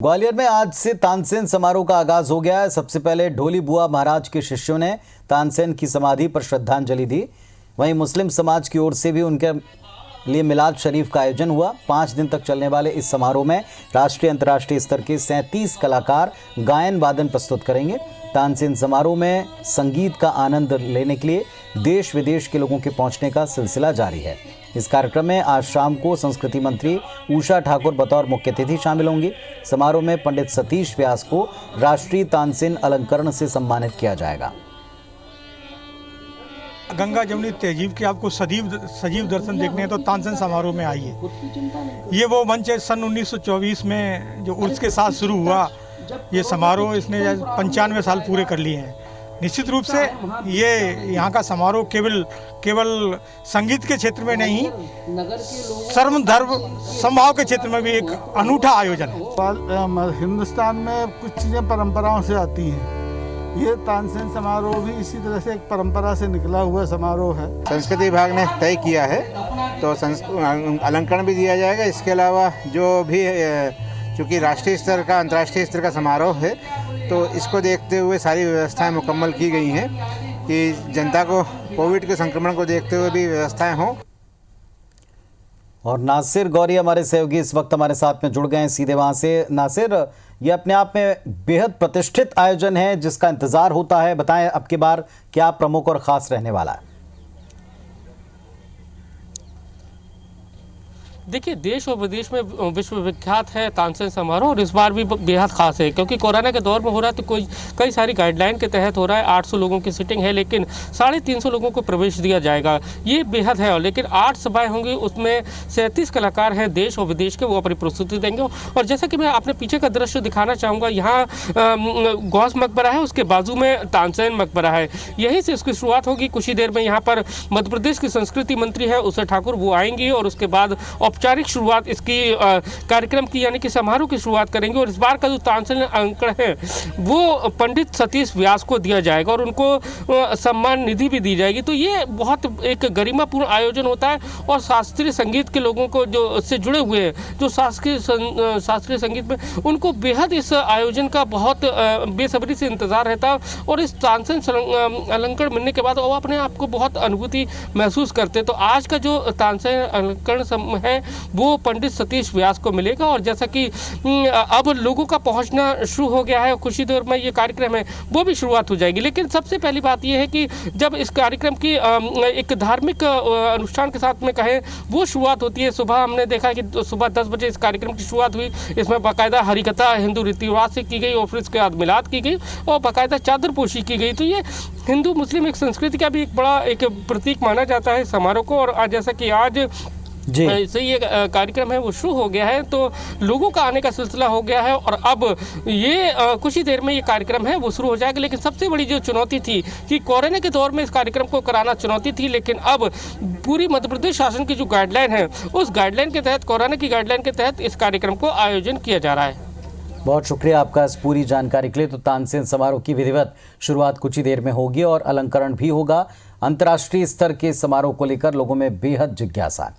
ग्वालियर में आज से तानसेन समारोह का आगाज हो गया है। सबसे पहले ढोली बुआ महाराज के शिष्यों ने तानसेन की समाधि पर श्रद्धांजलि दी। वहीं मुस्लिम समाज की ओर से भी उनके लिए मिलाद शरीफ का आयोजन हुआ। 5 दिन तक चलने वाले इस समारोह में राष्ट्रीय अंतर्राष्ट्रीय स्तर के 37 कलाकार गायन वादन प्रस्तुत करेंगे। तानसेन समारोह में संगीत का आनंद लेने के लिए देश विदेश के लोगों के पहुंचने का सिलसिला जारी है। इस कार्यक्रम में आज शाम को संस्कृति मंत्री उषा ठाकुर बतौर मुख्य अतिथि शामिल होंगी। समारोह में पंडित सतीश व्यास को राष्ट्रीय तानसेन अलंकरण से सम्मानित किया जाएगा। गंगा जमुनी तहजीब के आपको सजीव दर्शन देखने हैं तो तानसेन समारोह में आइए। ये वो मंच है, सन 1924 में जो उर्स के साथ शुरू हुआ ये समारोह, इसने 95 साल पूरे कर लिए हैं। निश्चित रूप से ये यहाँ का समारोह केवल संगीत के क्षेत्र में नहीं, सर्व धर्म समभाव के क्षेत्र में भी एक अनूठा आयोजन है। हिंदुस्तान में कुछ चीज़ें परंपराओं से आती हैं। ये तानसेन समारोह भी इसी तरह से एक परंपरा से निकला हुआ समारोह है। संस्कृति विभाग ने तय किया है तो अलंकरण भी दिया जाएगा। इसके अलावा जो भी चूँकि राष्ट्रीय स्तर का अंतर्राष्ट्रीय स्तर का समारोह है तो इसको देखते हुए सारी व्यवस्थाएं मुकम्मल की गई हैं कि जनता को कोविड के संक्रमण को देखते हुए भी व्यवस्थाएं हों। और नासिर गौरी हमारे सहयोगी इस वक्त हमारे साथ में जुड़ गए हैं सीधे वहां से। नासिर, ये अपने आप में बेहद प्रतिष्ठित आयोजन है जिसका इंतजार होता है। बताएं अब की बार क्या प्रमुख और खास रहने वाला है? देखिए, देश और विदेश में विश्वविख्यात है तानसेन समारोह और इस बार भी बेहद खास है क्योंकि कोरोना के दौर में हो रहा है तो कई सारी गाइडलाइन के तहत हो रहा है। 800 लोगों की सीटिंग है लेकिन 350 लोगों को प्रवेश दिया जाएगा। ये बेहद है। लेकिन 8 सभाएं होंगी, उसमें 37 कलाकार हैं देश और विदेश के, वो अपनी प्रस्तुति देंगे। और जैसा कि मैं अपने पीछे का दृश्य दिखाना चाहूँगा, यहाँ गौस मकबरा है, उसके बाजू में तानसेन मकबरा है। यहीं से इसकी शुरुआत होगी। कुछ ही देर में यहाँ पर मध्य प्रदेश की संस्कृति मंत्री है उषा ठाकुर, वो आएंगी और उसके बाद औपचारिक शुरुआत इसकी कार्यक्रम की यानी कि समारोह की शुरुआत करेंगे। और इस बार का जो तानसेन अलंकरण है वो पंडित सतीश व्यास को दिया जाएगा और उनको सम्मान निधि भी दी जाएगी। तो ये बहुत एक गरिमापूर्ण आयोजन होता है और शास्त्रीय संगीत के लोगों को जो इससे जुड़े हुए हैं, जो शास्त्रीय संगीत में, उनको बेहद इस आयोजन का बहुत बेसब्री से इंतजार रहता है। और इस तानसेन अलंकरण मिलने के बाद वो अपने आप को बहुत अनुभूति महसूस करते हैं। तो आज का जो तानसेन अलंकरण है वो पंडित सतीश व्यास को मिलेगा। और जैसा कि अब लोगों का पहुंचना शुरू हो गया है, कुछ ही देर में ये कार्यक्रम है वो भी शुरुआत हो जाएगी। लेकिन सबसे पहली बात ये है कि जब इस कार्यक्रम की एक धार्मिक अनुष्ठान के साथ में कहें वो शुरुआत होती है। सुबह हमने देखा कि सुबह 10 बजे इस कार्यक्रम की शुरुआत हुई। इसमें बाकायदा हरिकथा हिंदू रीति रिवाज से की गई और फिर इसके बाद मिलाद की गई और बाकायदा चादर पोशी की गई। तो ये हिंदू मुस्लिम एक संस्कृति का भी एक बड़ा एक प्रतीक माना जाता है समारोह को। और आज जैसा कि आज से ये कार्यक्रम है वो शुरू हो गया है तो लोगों का आने का सिलसिला हो गया है। और अब ये कुछ ही देर में ये कार्यक्रम है वो शुरू हो जाएगा। लेकिन सबसे बड़ी जो चुनौती थी कि कोरोना के दौर में इस कार्यक्रम को कराना चुनौती थी, लेकिन अब पूरी मध्य प्रदेश शासन की जो गाइडलाइन है उस गाइडलाइन के तहत, कोरोना की गाइडलाइन के तहत इस कार्यक्रम को आयोजन किया जा रहा है। बहुत शुक्रिया आपका इस पूरी जानकारी के लिए। तो तानसेन समारोह की विधिवत शुरुआत कुछ ही देर में होगी और अलंकरण भी होगा। अंतर्राष्ट्रीय स्तर के समारोह को लेकर लोगों में बेहद जिज्ञासा है।